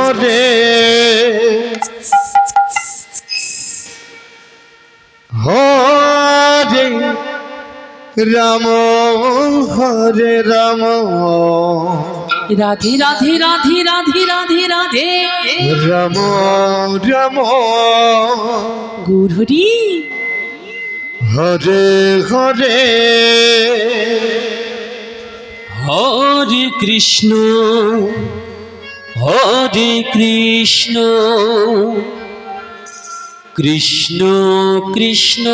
হরে হরে রাম হরে রাম রাধে রাধে রাধে রাধে রাধে রাধে রাম রাম গৌরহরি হরে হরে হরে কৃষ্ণ কৃষ্ণ কৃষ্ণ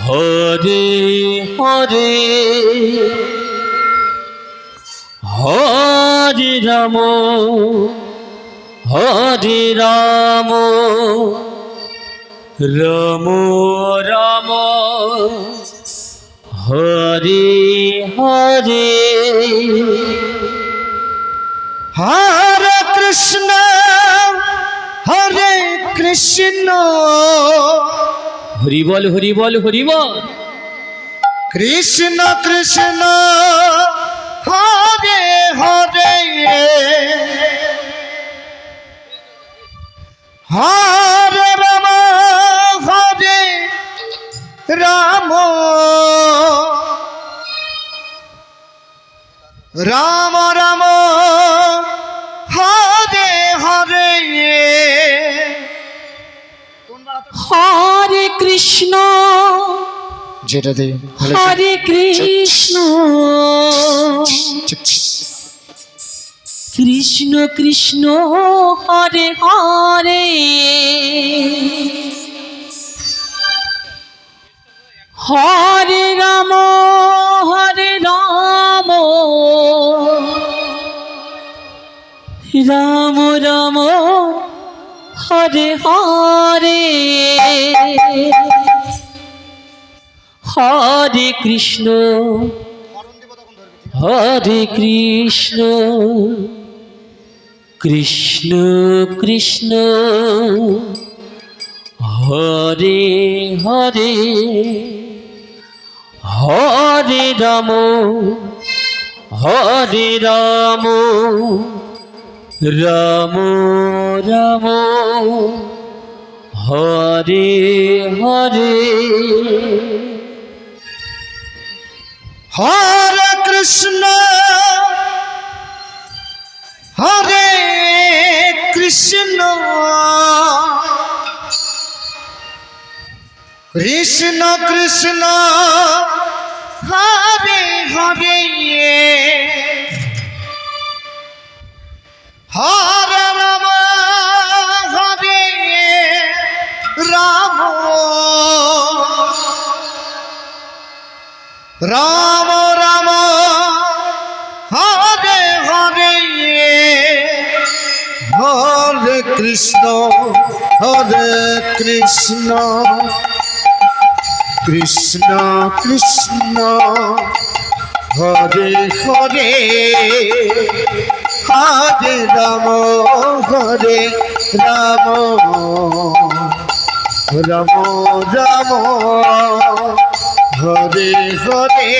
হরে হরে হরে রাম রাম রাম হরে হরে হরে কৃষ্ণ হরি বল হরি বল হরি বল কৃষ্ণ কৃষ্ণ হরে হরে হরে রাম রাম রাম হরে হরে হরে কৃষ্ণ যেটা দে হরে কৃষ্ণ কৃষ্ণ কৃষ্ণ হরে হরে হরে রাম রাম রাম হরে হরে হরে কৃষ্ণ কৃষ্ণ কৃষ্ণ হরে হরে হরে রাম রাম রাম হরে হরে হরে কৃষ্ণ কৃষ্ণ কৃষ্ণ হরে হরে হরে রাম রাম রাম হরে হরে হরে কৃষ্ণ কৃষ্ণ কৃষ্ণ হরে হরে হরে রাম রাম রাম হরে হরে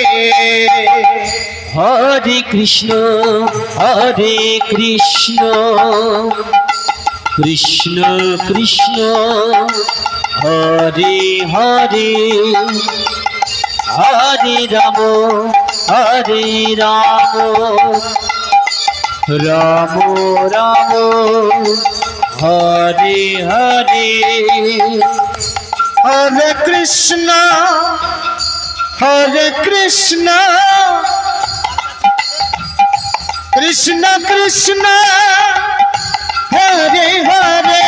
হরে কৃষ্ণ কৃষ্ণ কৃষ্ণ হরে হরে হরে রাম রাম রাম হরে হরে হরে কৃষ্ণ কৃষ্ণ কৃষ্ণ হরে হরে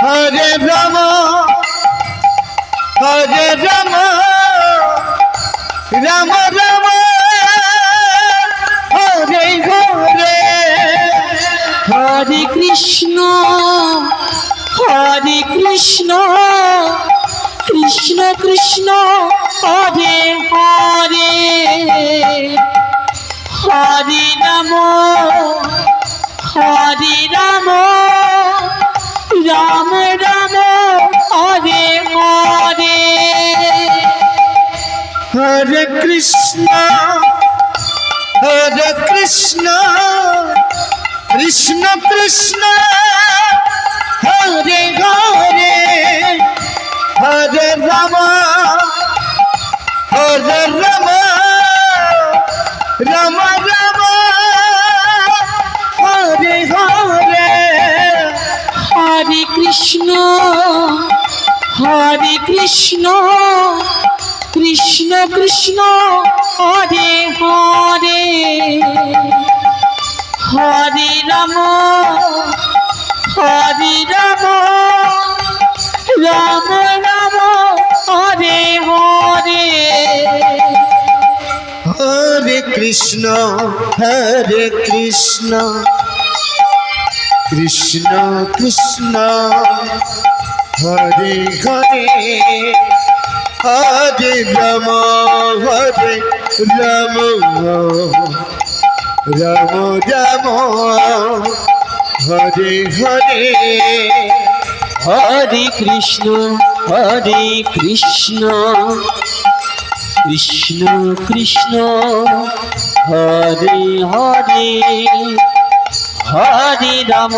হরে রাম রাম রাম হরে হরে হরে কৃষ্ণ কৃষ্ণ কৃষ্ণ হরে হরে হরে রাম রাম রাম হরে হরে হরে কৃষ্ণ কৃষ্ণ কৃষ্ণ কৃষ্ণ হরে হরে হরে রাম হরে রাম রাম রাম হরে হরে হরে কৃষ্ণ কৃষ্ণ কৃষ্ণ হরে হরে হরে রাম রাম রাম হরে হরে হরে কৃষ্ণ কৃষ্ণ কৃষ্ণ হরে হরে হরে রাম রাম রাম হরে হরে হরে কৃষ্ণ কৃষ্ণ কৃষ্ণ হরে হরে হরে রাম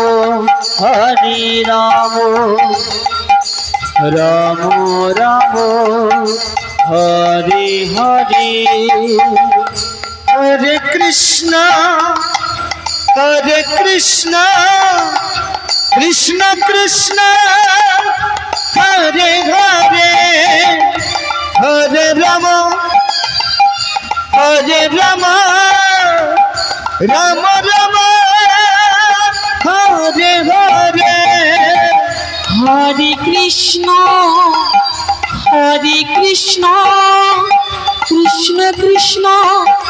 রাম রাম হরে হরে হরে কৃষ্ণ কৃষ্ণ কৃষ্ণ হরে হরে হরে রাম রাম রাম হরে হরে হরে কৃষ্ণ কৃষ্ণ কৃষ্ণ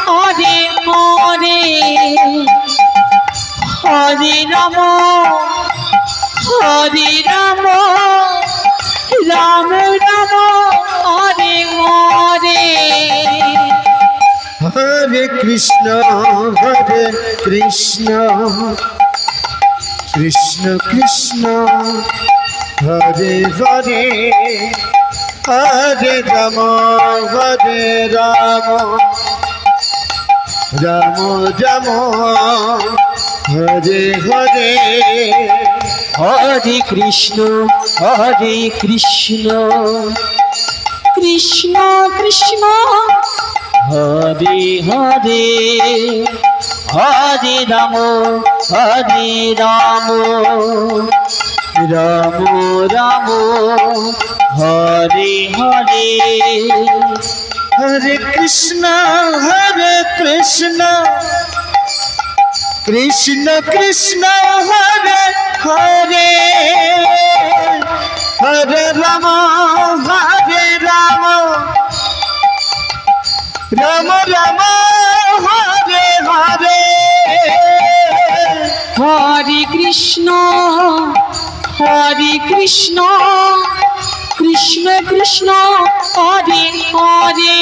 হরে হরে হরে রাম রাম রাম হরে হরে হরে কৃষ্ণ কৃষ্ণ কৃষ্ণ হরে হরে হরে রাম রাম হরে হরে হরে কৃষ্ণ কৃষ্ণ কৃষ্ণ হরে হরে হরে রাম রাম রাম হরে হরে হরে কৃষ্ণ কৃষ্ণ কৃষ্ণ হরে হরে হরে রাম রাম রাম হরে হরে হরে কৃষ্ণ কৃষ্ণ কৃষ্ণ হরে হরে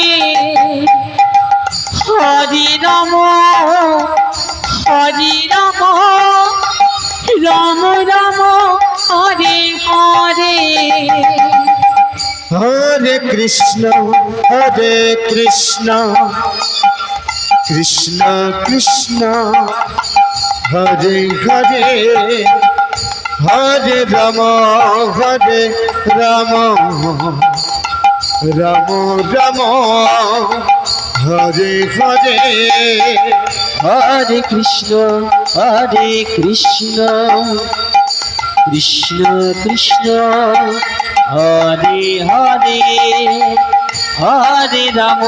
হরে রাম রাম রাম হরে হরে হরে কৃষ্ণ কৃষ্ণ কৃষ্ণ হরে হরে হরে রাম রাম রাম হরে হরে হরে কৃষ্ণ কৃষ্ণ কৃষ্ণ হরে হরে হরে রাম